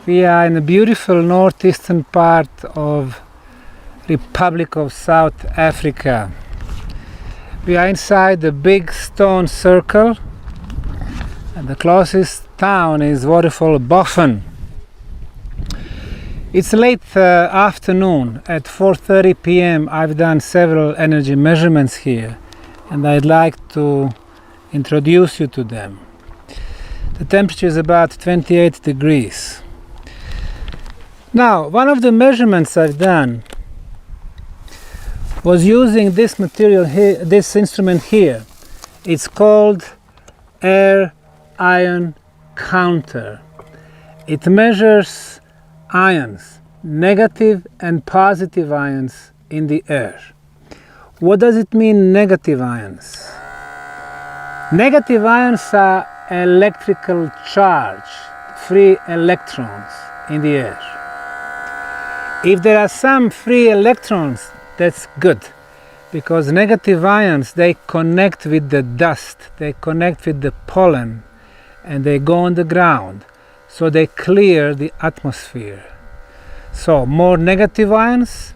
We are in the beautiful northeastern part of Republic of South Africa. We are inside the big stone circle, and the closest town is waterfall Boffen. It's late afternoon. At 4:30 p.m. I've done several energy measurements here, and I'd like to introduce you to them. The temperature is about 28 degrees. Now, one of the measurements I've done was using this material here, this instrument here. It's called air ion counter. It measures ions, negative and positive ions in the air. What does it mean, negative ions? Negative ions are electrical charge, free electrons in the air. If there are some free electrons, that's good, because negative ions, they connect with the dust, they connect with the pollen, and they go on the ground, so they clear the atmosphere. So more negative ions,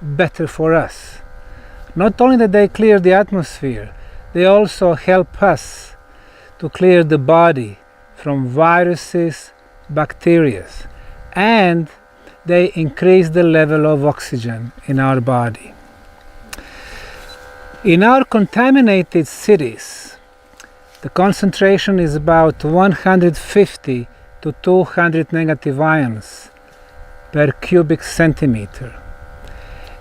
better for us. Not only that they clear the atmosphere, they also help us to clear the body from viruses, bacteria, and they increase the level of oxygen in our body. In our contaminated cities, the concentration is about 150 to 200 negative ions per cubic centimeter.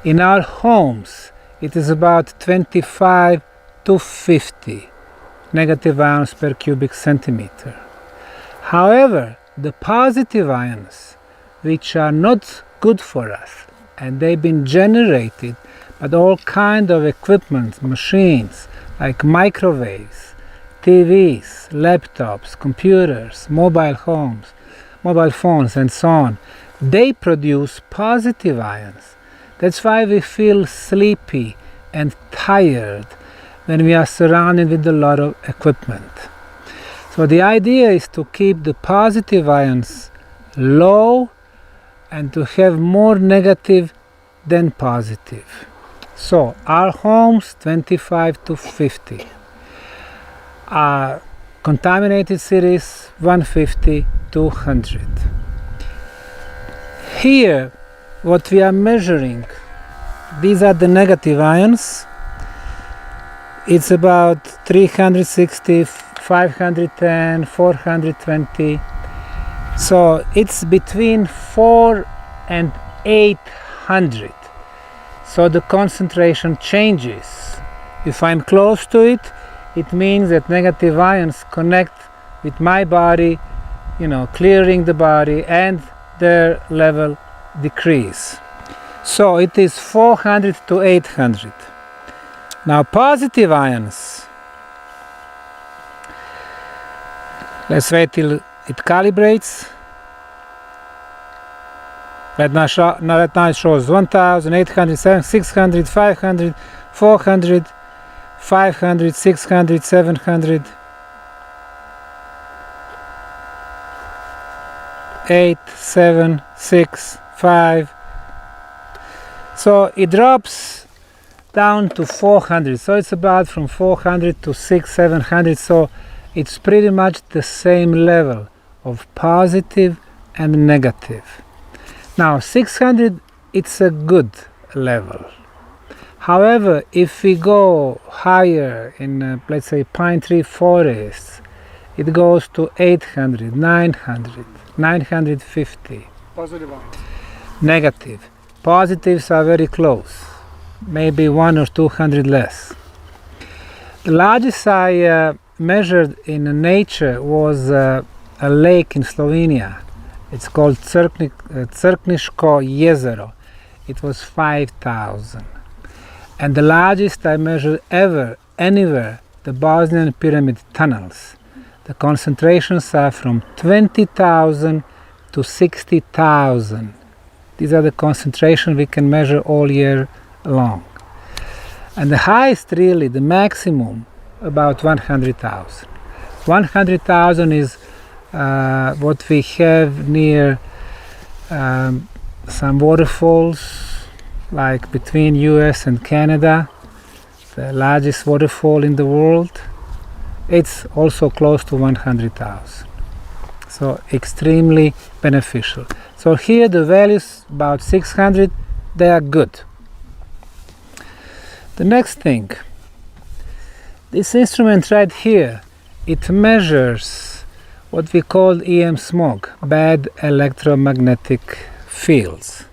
In our homes, it is about 25 to 50 negative ions per cubic centimeter. However, the positive ions, which are not good for us, and they've been generated by all kinds of equipment, machines, like microwaves, TVs, laptops, computers, mobile phones, and so on. They produce positive ions. That's why we feel sleepy and tired when we are surrounded with a lot of equipment. So the idea is to keep the positive ions low and to have more negative than positive. So our homes, 25 to 50. Our contaminated cities, 150 to 100. Here, what we are measuring, these are the negative ions. It's about 360, 510, 420. So it's between 4 and 800. So the concentration changes. If I'm close to it, it means that negative ions connect with my body, clearing the body, and their level decrease. So it is 400 to 800. Now positive ions, let's wait till it calibrates. Right now it shows 1,000, 800, 700, 600, 500, 400, 500, 600, 700, 8, 7, 6, 5. So it drops down to 400. So it's about from 400 to 600, 700. So it's pretty much the same level of positive and negative. Now 600, it's a good level. However, if we go higher in, let's say, pine tree forests, it goes to 800, 900, 950. Positive ions. Negative. Positives are very close, maybe 100 or 200 less. The largest I measured in nature was a lake in Slovenia. It's called Crkniško jezero. It was 5,000. And the largest I measured ever, anywhere, the Bosnian Pyramid tunnels. The concentrations are from 20,000 to 60,000. These are the concentrations we can measure all year long. And the highest, really, the maximum, about 100,000. 100,000 is what we have near some waterfalls, like between US and Canada, the largest waterfall in the world. It's also close to 100,000. So extremely beneficial. So here the values about 600, they are good. The next thing, this instrument right here, it measures what we call EM smog, bad electromagnetic fields.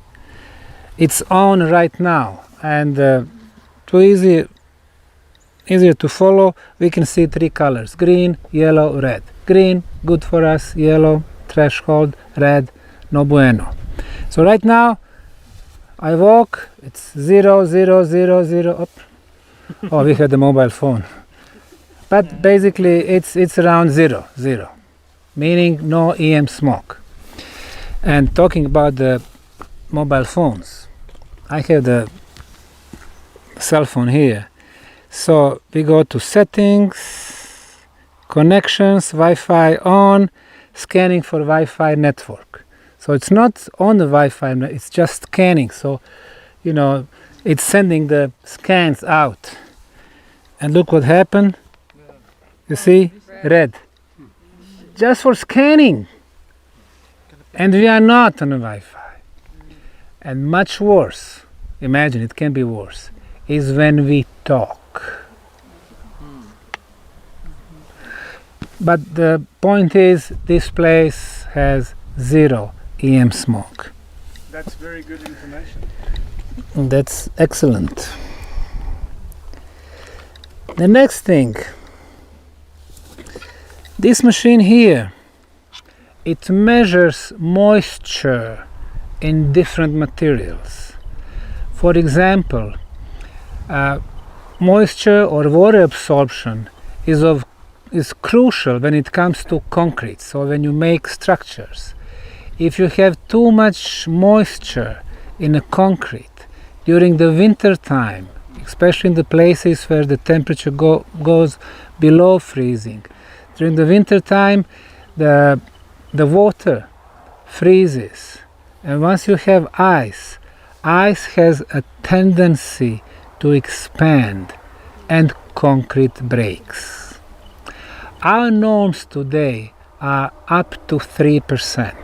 It's on right now, and too easier to follow, we can see three colors: green, yellow, red. Green, good for us; yellow, threshold; red, no bueno. So right now I walk, it's 0, 0, 0, 0 up. Oh, we had the mobile phone, but basically it's around 0, 0, meaning no EM smoke. And talking about the mobile phones, I have the cell phone here. So we go to settings, connections, Wi-Fi on, scanning for Wi-Fi network. So it's not on the Wi-Fi, it's just scanning. So, you know, it's sending the scans out. And look what happened. You see? Red. Just for scanning. And we are not on the Wi-Fi. And much worse, imagine it can be worse, is when we talk. But the point is, this place has 0 EM smoke. That's very good information. That's excellent. The next thing, this machine here, it measures moisture in different materials. For example, moisture or water absorption is crucial when it comes to concrete, so when you make structures. If you have too much moisture in a concrete during the winter time, especially in the places where the temperature goes below freezing, during the winter time the water freezes, and once you have ice has a tendency to expand and concrete breaks. Our norms today are up to 3%.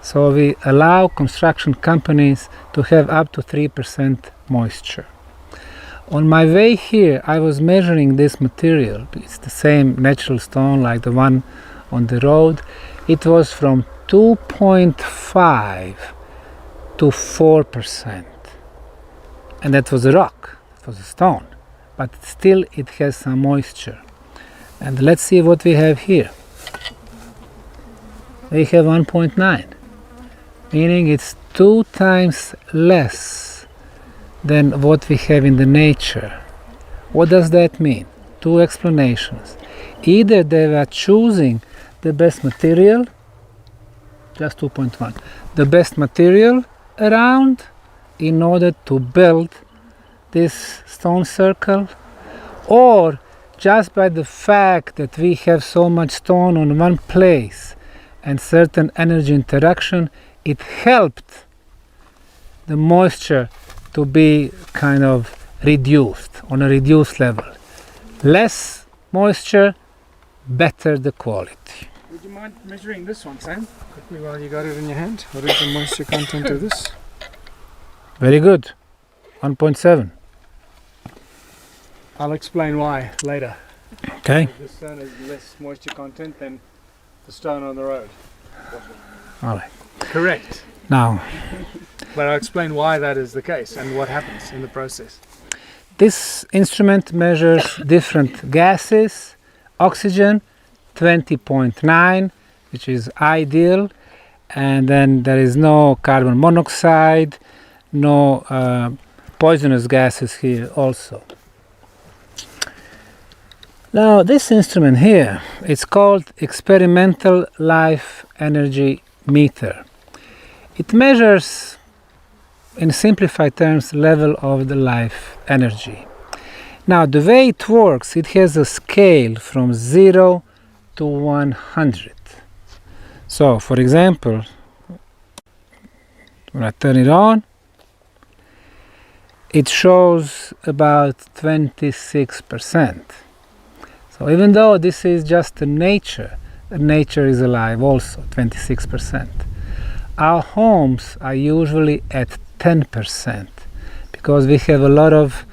So we allow construction companies to have up to 3% moisture. On my way here, I was measuring this material. It's the same natural stone like the one on the road. It was from 2.5 to 4%. And that was a rock, it was a stone. But still it has some moisture. And let's see what we have here. We have 1.9, meaning it's 2 times less than what we have in the nature. What does that mean? 2 explanations. Either they were choosing the best material, just 2.1, the best material around in order to build this stone circle, or just by the fact that we have so much stone on one place and certain energy interaction, it helped the moisture to be kind of reduced, on a reduced level. Less moisture, better the quality. Would you mind measuring this one, Sam? Quickly while you got it in your hand. What is the moisture content of this? Very good. 1.7. I'll explain why later. Okay. This stone has less moisture content than the stone on the road. All right. Correct. Now, But I'll explain why that is the case and what happens in the process. this instrument measures different gases. Oxygen, 20.9, which is ideal. And then there is no carbon monoxide, no poisonous gases here also. Now this instrument here, it's called experimental life energy meter. It measures, in simplified terms, level of the life energy. Now the way it works, it has a scale from 0 to 100. So for example, When I turn it on, it shows about 26%. So even though this is just a nature is alive also, 26%. Our homes are usually at 10% because we have a lot of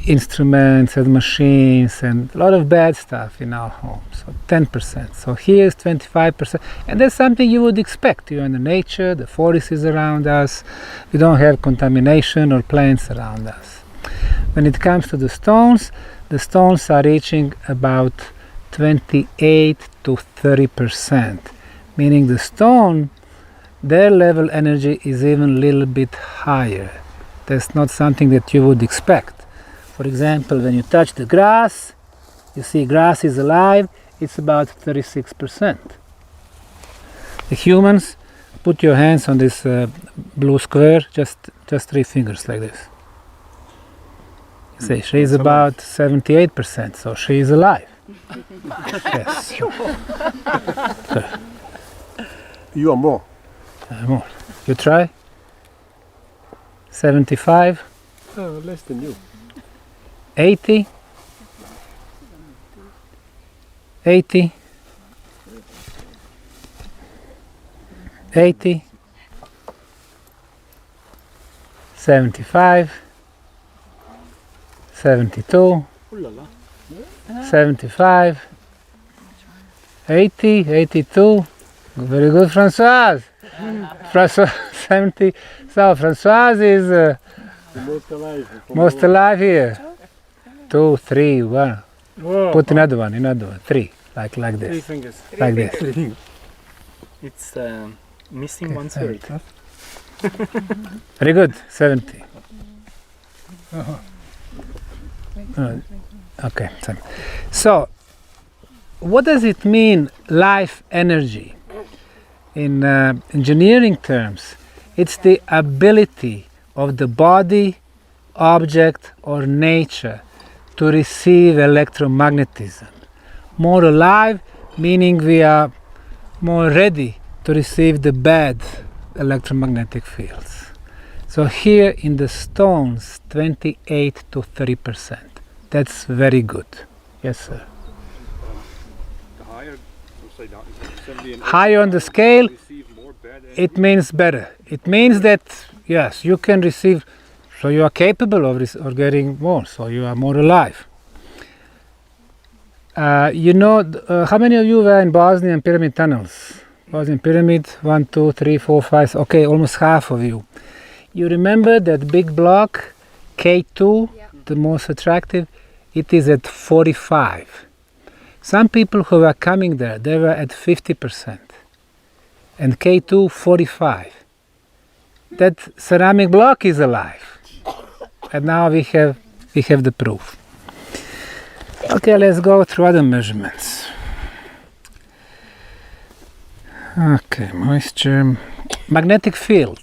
instruments and machines and a lot of bad stuff in our homes, so 10%. So here's 25%, and that's something you would expect. You're in the nature, the forest is around us, we don't have contamination or plants around us. When it comes to the stones are reaching about 28 to 30%, meaning the stone, their level energy is even a little bit higher. That's not something that you would expect. For example, when you touch the grass, you see grass is alive, it's about 36%. The humans, put your hands on this blue square, just 3 fingers like this. See, she's about 78%, so she is alive. Yes. You are more. More. You try? 75? Oh, less than you. 80? 80? 80? 75? 72? 75? 80? 82? Very good, Françoise. Françoise, 70. So Françoise is most alive here. 2, 3, 1. Whoa. Put another one, 3, like 3 this, fingers. like this. It's missing 1/3. Very good, 70. Okay, so what does it mean, life energy? In engineering terms, it's the ability of the body, object, or nature to receive electromagnetism. More alive, meaning we are more ready to receive the bad electromagnetic fields. So here in the stones, 28 to 30%. That's very good. Yes, sir. Higher on the scale, it means better. It means that, yes, you can receive, so you are capable of getting more, so you are more alive. You know, how many of you were in Bosnian pyramid tunnels? Bosnian pyramid, 1, 2, 3, 4, 5, okay, almost half of you. You remember that big block, K2, the most attractive, it is at 45. Some people who were coming there, they were at 50%. And K2, 45. That ceramic block is alive. And now we have the proof. Okay, let's go through other measurements. Okay, moisture. Magnetic field.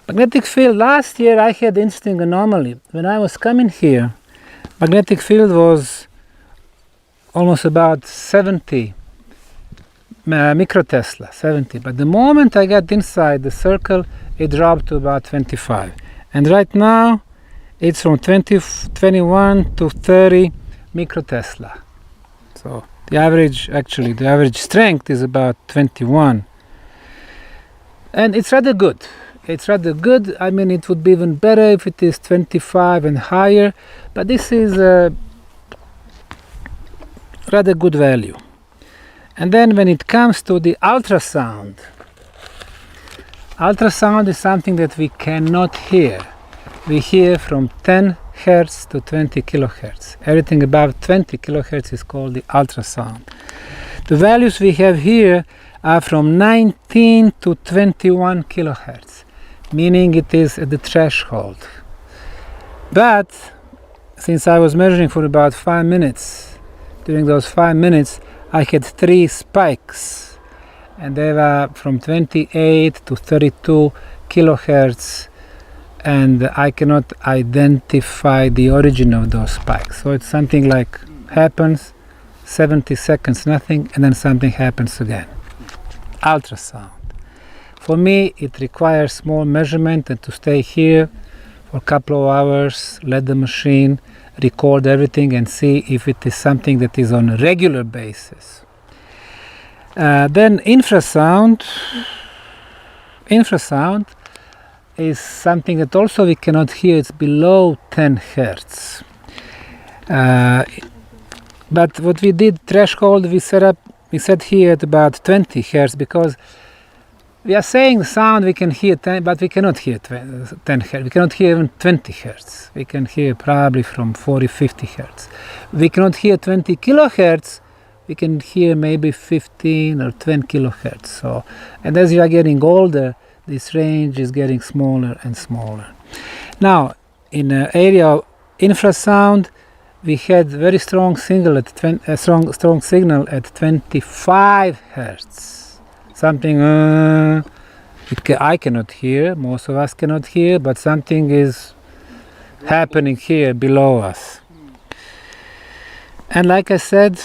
Magnetic field, last year I had interesting anomaly. When I was coming here, magnetic field was almost about 70 microtesla, 70. But the moment I got inside the circle, it dropped to about 25. And right now, it's from 21 to 30 microtesla. So the average strength is about 21. And it's rather good. It's rather good. I mean, it would be even better if it is 25 and higher. But this is a rather good value. And then when it comes to the ultrasound is something that we cannot hear. We hear from 10 Hertz to 20 kilohertz. Everything above 20 kilohertz is called the ultrasound. The values we have here are from 19 to 21 kilohertz, meaning it is at the threshold. But since I was measuring for about 5 minutes, during those 5 minutes I had 3 spikes, and they were from 28 to 32 kilohertz, and I cannot identify the origin of those spikes. So it's something like happens, 70 seconds nothing, and then something happens again. Ultrasound. For me, it requires more measurement and to stay here for a couple of hours, let the machine record everything and see if it is something that is on a regular basis. Then infrasound is something that also we cannot hear. It's below 10 hertz. But what we did, threshold, we set here at about 20 hertz, because we are saying sound we can hear 10, but we cannot hear 10 hertz. We cannot hear even 20 hertz. We can hear probably from 40, 50 hertz. We cannot hear 20 kilohertz. We can hear maybe 15 or 20 kilohertz. So, and as you are getting older, this range is getting smaller and smaller. Now, in the area of infrasound, we had very strong signal at strong signal at 25 hertz. Something I cannot hear. Most of us cannot hear, but something is happening here below us. And like I said,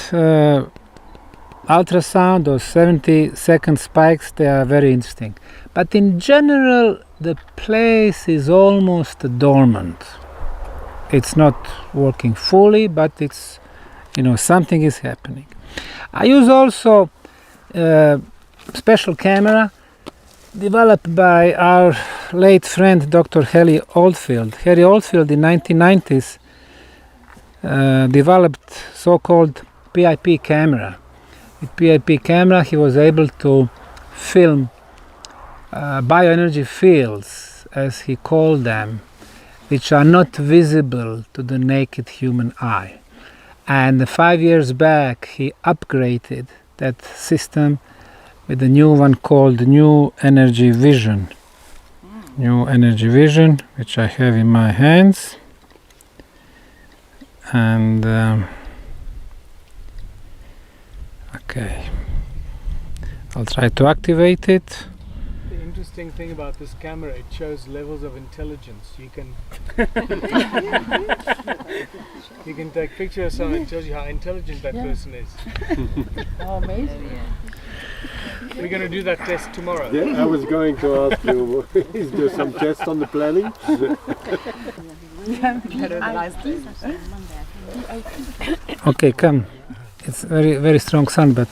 ultrasound or 70-second spikes, they are very interesting. But in general, the place is almost dormant. It's not working fully, but it's, something is happening. I use also special camera developed by our late friend Dr. Harry Oldfield. Harry Oldfield in 1990s developed so-called Pip camera. With Pip camera, he was able to film bioenergy fields, as he called them, which are not visible to the naked human eye. And 5 years back, he upgraded that system with a new one called New Energy Vision. New Energy Vision, which I have in my hands. And okay, I'll try to activate it. The interesting thing about this camera, it shows levels of intelligence. You can you can take pictures of someone, it tells you how intelligent that person is. Oh, amazing. We're going to do that test tomorrow. Yeah, I was going to ask you, is there some test on the planning? Okay, come. It's very, very strong sun, but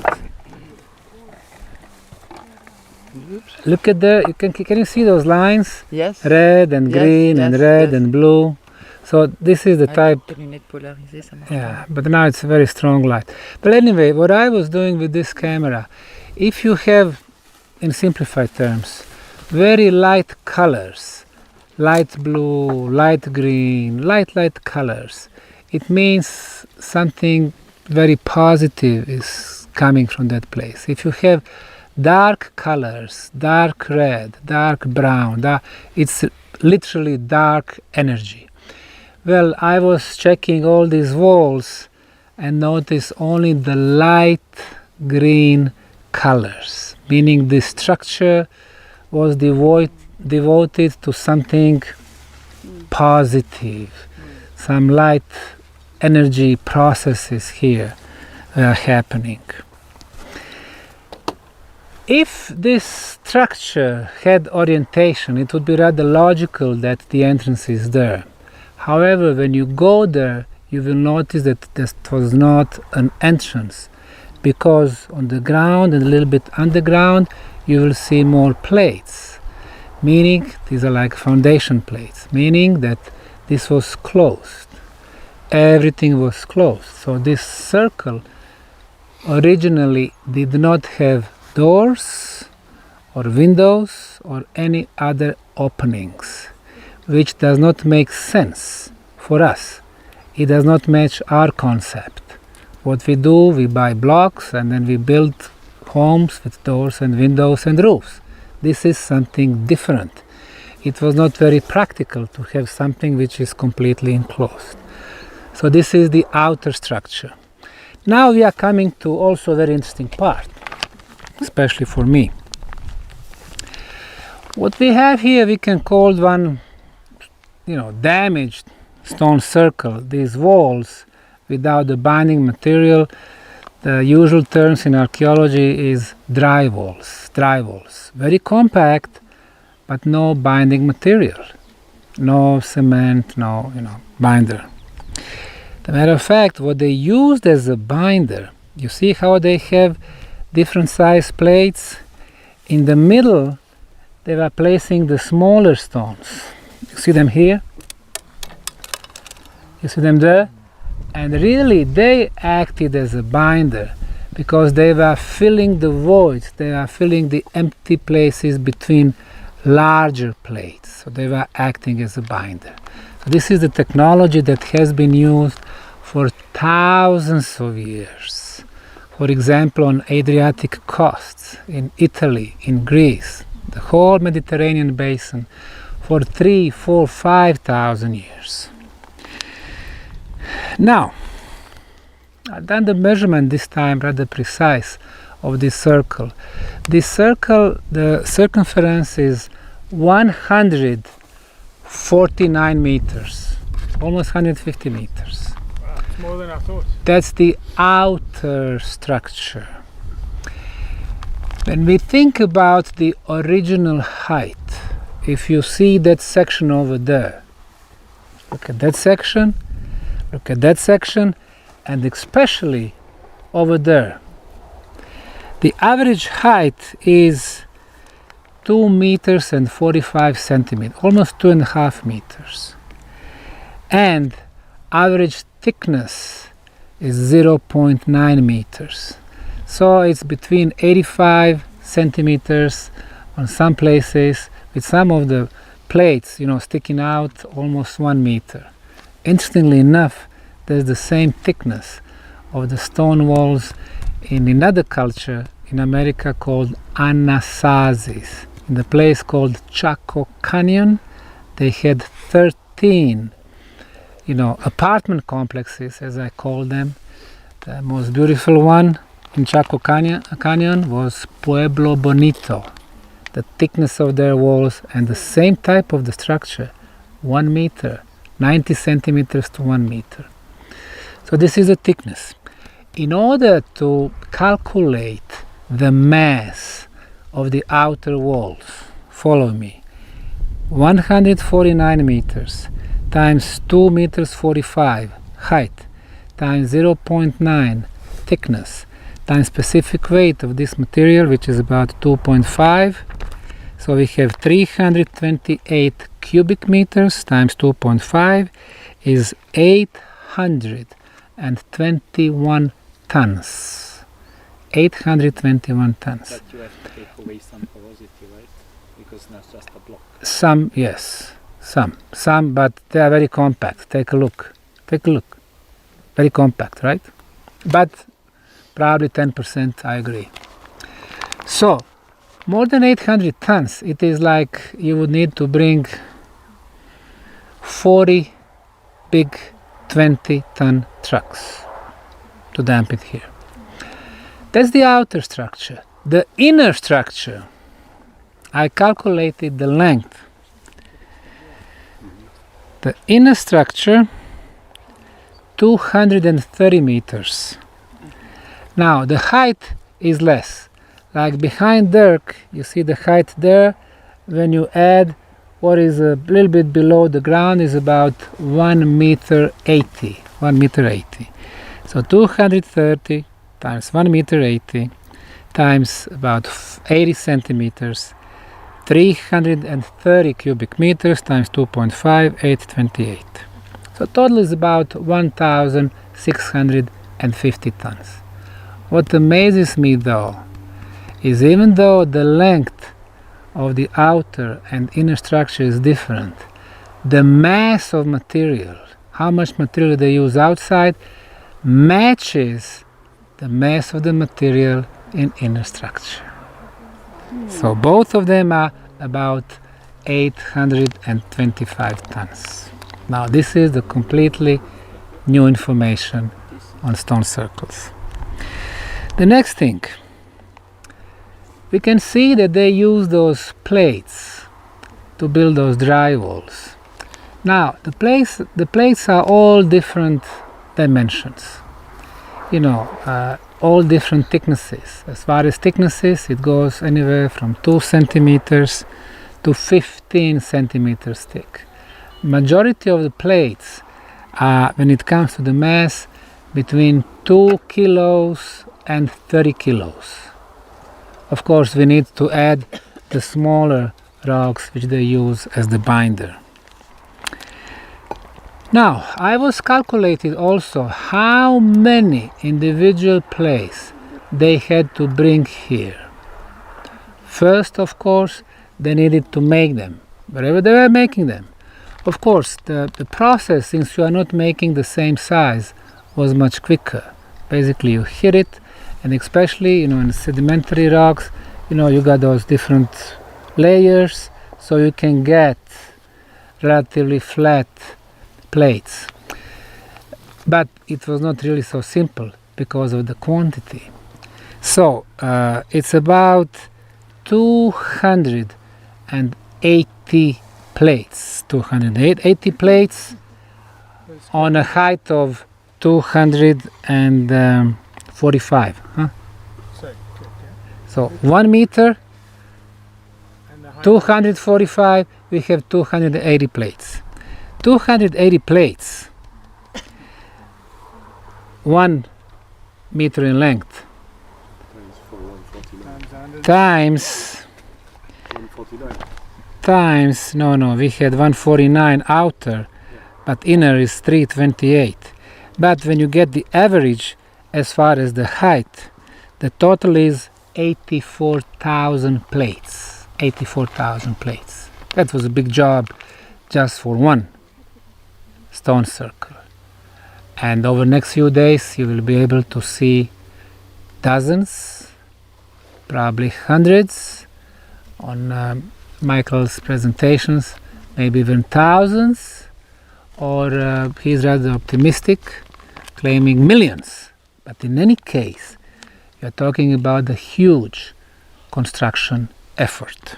look at there. Can you see those lines? Yes. Red and green and red and blue. So this is the type. Yeah, but now it's a very strong light. But anyway, what I was doing with this camera, if you have, in simplified terms, very light colors, light blue, light green, light colors, it means something very positive is coming from that place. If you have dark colors, dark red, dark brown, it's literally dark energy. Well, I was checking all these walls and noticed only the light green colors, meaning the structure was devoted to something positive. Some light energy processes here are happening. If this structure had orientation, it would be rather logical that the entrance is there. However, when you go there, you will notice that this was not an entrance, because on the ground and a little bit underground, you will see more plates, meaning these are like foundation plates, meaning that this was closed. Everything was closed. So this circle originally did not have doors or windows or any other openings, which does not make sense for us. It does not match our concept. What we do, we buy blocks and then we build homes with doors and windows and roofs. This is something different. It was not very practical to have something which is completely enclosed. So this is the outer structure. Now we are coming to also a very interesting part, especially for me. What we have here, we can call one, damaged stone circle. These walls, without the binding material, The usual terms in archaeology is drywalls. Drywalls, very compact, but no binding material, no cement, no binder. As a matter of fact, what they used as a binder, you see how they have different size plates? In the middle, they were placing the smaller stones. You see them here? You see them there? And really, they acted as a binder because they were filling the voids, they were filling the empty places between larger plates. So they were acting as a binder. So this is the technology that has been used for thousands of years. For example, on Adriatic coasts, in Italy, in Greece, the whole Mediterranean basin, for 3,000, 4,000, 5,000 years. Now, I've done the measurement this time rather precise of this circle. This circle, the circumference is 149 meters, almost 150 meters. Wow, it's more than I thought. That's the outer structure. When we think about the original height, if you see that section over there, look at that section, look at that section, and especially over there. The average height is 2 meters and 45 centimeters, almost 2.5 meters. And average thickness is 0.9 meters. So it's between 85 centimeters on some places, with some of the plates, sticking out almost 1 meter. Interestingly enough, there's the same thickness of the stone walls in another culture in America called Anasazis. In the place called Chaco Canyon, they had 13, apartment complexes, as I call them. The most beautiful one in Chaco Canyon was Pueblo Bonito. The thickness of their walls and the same type of the structure, 1 meter, 90 centimeters to 1 meter. So this is the thickness. In order to calculate the mass of the outer walls, follow me, 149 meters times 2 meters 45 height times 0.9 thickness times specific weight of this material, which is about 2.5. So we have 328 cubic meters times 2.5 is 821 tons. 821 tons. But you have to take away some porosity, right? Because not just a block. Some, yes. Some, but they are very compact. Take a look. Very compact, right? But probably 10%, I agree. So, more than 800 tons, it is like you would need to bring 40 big 20-ton trucks to dump it here. That's the outer structure. The inner structure, I calculated the length. The inner structure, 230 meters. Now, the height is less. Like behind Dirk, you see the height there. When you add what is a little bit below the ground is about 1 meter 80. 1 meter 80. So 230 times 1 meter 80 times about 80 centimeters, 330 cubic meters times 2.5, 828. So total is about 1,650 tons. What amazes me though is even though the length of the outer and inner structure is different, the mass of material, how much material they use outside, matches the mass of the material in inner structure. So both of them are about 825 tons. Now this is the completely new information on stone circles. The next thing, we can see that they use those plates to build those dry walls. Now the plates are all different dimensions. all different thicknesses. As far as thicknesses, it goes anywhere from 2 centimeters to 15 centimeters thick. Majority of the plates are, when it comes to the mass, between 2 kilos and 30 kilos. Of course, we need to add the smaller rocks which they use as the binder. Now, I was calculated also how many individual plates they had to bring here. First, of course, they needed to make them, wherever they were making them. Of course, the process, since you are not making the same size, was much quicker. Basically, you hit it, and especially, in sedimentary rocks, you got those different layers, so you can get relatively flat plates. But it was not really so simple because of the quantity. So it's about 280 plates. 280 plates on a height of 245. So 1 meter, 245, we have 280 plates. 280 plates, 1 meter in length, times, we had 149 outer, but inner is 328. But when you get the average as far as the height, the total is 84,000 plates. 84,000 plates. That was a big job just for one stone circle. And over the next few days you will be able to see dozens, probably hundreds on Michael's presentations, maybe even thousands, or he's rather optimistic, claiming millions. But in any case, you're talking about a huge construction effort.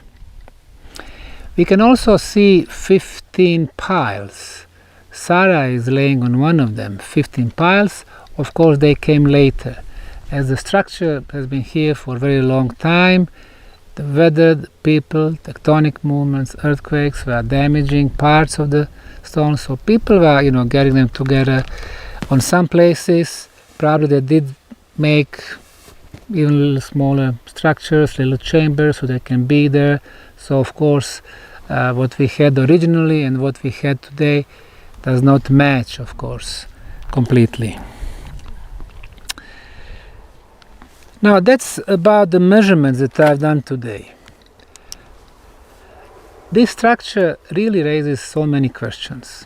We can also see 15 piles. Sarah is laying on one of them. 15 piles, of course they came later. As the structure has been here for a very long time, the weather, the people, tectonic movements, earthquakes were damaging parts of the stone, so people were, getting them together. On some places, probably they did make even little smaller structures, little chambers, so they can be there. So of course, what we had originally and what we had today does not match, of course, completely. Now that's about the measurements that I've done today. This structure really raises so many questions.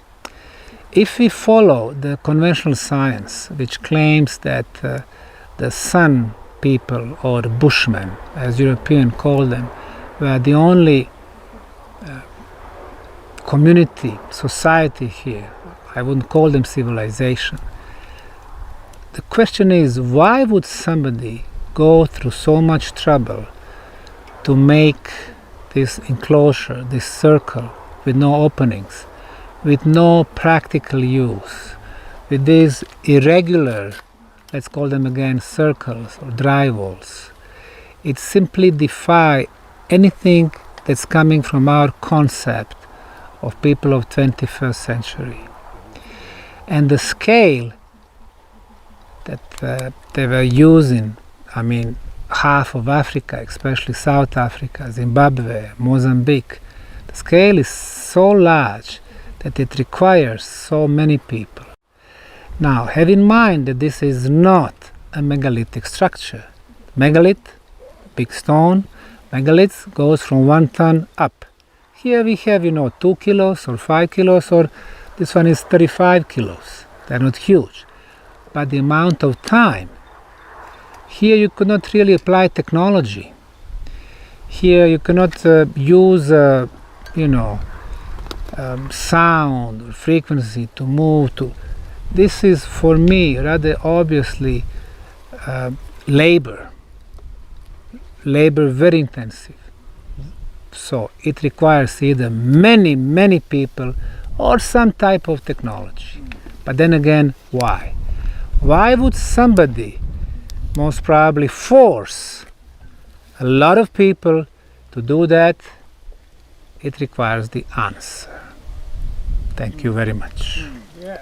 If we follow the conventional science, which claims that the Sun people, or the Bushmen, as Europeans call them, were the only community, society here, I wouldn't call them civilization. The question is, why would somebody go through so much trouble to make this enclosure, this circle, with no openings, with no practical use, with these irregular, let's call them again circles or dry walls? It simply defies anything that's coming from our concept of people of 21st century. And the scale that they were using, half of Africa, especially South Africa, Zimbabwe, Mozambique, the scale is so large that it requires so many people. Now, have in mind that this is not a megalithic structure. Megalith, big stone, megalith goes from 1 ton up. Here we have, 2 kilos or 5 kilos, or this one is 35 kilos. They're not huge. But the amount of time, here you could not really apply technology. Here you cannot use, sound or frequency to move to. This is, for me, rather obviously labor very intensive. So it requires either many people or some type of technology. But then again, why? Why would somebody most probably force a lot of people to do that? It requires the answer. Thank you very much. Yeah.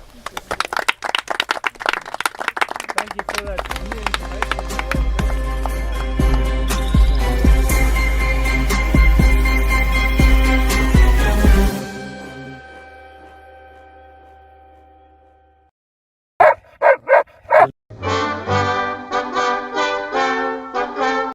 Thank you for that.